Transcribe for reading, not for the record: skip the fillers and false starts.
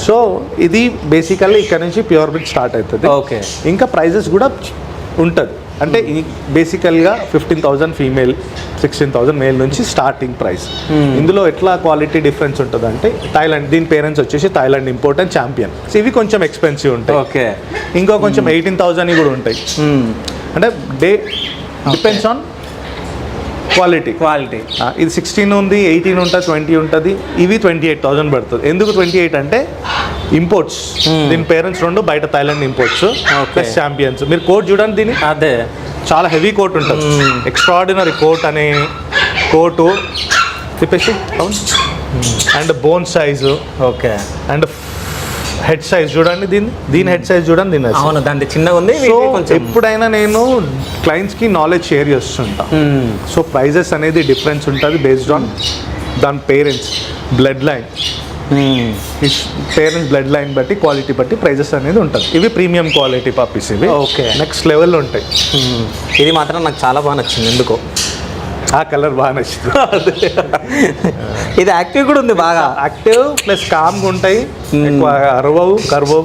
So ఇది basically ఇక్కడ నుంచి ప్యూర్ బ్రీడ్ స్టార్ట్ అవుతుంది. ఓకే. ఇంకా ప్రైజెస్ కూడా ఉంటుంది. అంటే బేసికల్గా 15,000 ఫీమేల్, 16,000 మేల్ నుంచి స్టార్టింగ్ ప్రైస్. ఇందులో ఎట్లా క్వాలిటీ డిఫరెన్స్ ఉంటుంది అంటే థాయిలాండ్, దీని పేరెంట్స్ వచ్చేసి థాయిలాండ్ ఇంపోర్ట్ అండ్ ఛాంపియన్. ఇవి కొంచెం ఎక్స్పెన్సివ్ ఉంటాయి. ఓకే. ఇంకో కొంచెం 18,000 కూడా ఉంటాయి. అంటే డిపెండ్స్ ఆన్ క్వాలిటీ. ఇది 16 ఉంది, 18 ఉంటుంది, 20 ఉంటుంది. ఇవి 28,000 పడుతుంది. ఎందుకు 28 అంటే ఇంపోర్ట్స్. దీని పేరెంట్స్ 2 బయట థాయిలాండ్ ఇంపోర్ట్స్ ప్లస్ ఛాంపియన్స్. మీరు కోట్ చూడండి, దీని అదే చాలా హెవీ కోట్ ఉంటుంది. ఎక్స్ట్రాడినరీ కోట్ అనే కోటు తిప్పేసి and bone size. Okay. And head size చూడండి, దీని హెడ్ సైజ్ చూడండి. దీని అవును, దాని చిన్నగా ఉంది. సో ఎప్పుడైనా నేను క్లయింట్స్కి నాలెడ్జ్ షేర్ చేస్తుంటా. సో ప్రైజెస్ అనేది డిఫరెన్స్ ఉంటుంది బేస్డ్ ఆన్ దాని parents blood line. Parents blood line బట్టి, క్వాలిటీ బట్టి ప్రైజెస్ అనేది ఉంటుంది. ఇవి ప్రీమియం క్వాలిటీ పప్పీస్. ఇవి ఓకే, నెక్స్ట్ లెవెల్లో ఉంటాయి. ఇది మాత్రం నాకు చాలా బాగా నచ్చింది. ఎందుకో ఆ కలర్ బాగా నచ్చింది. ఇది యాక్టివ్ కూడా ఉంది, బాగా యాక్టివ్ ప్లస్ కామ్గా ఉంటాయి. ఎక్కువ అరవవు, కరవవు.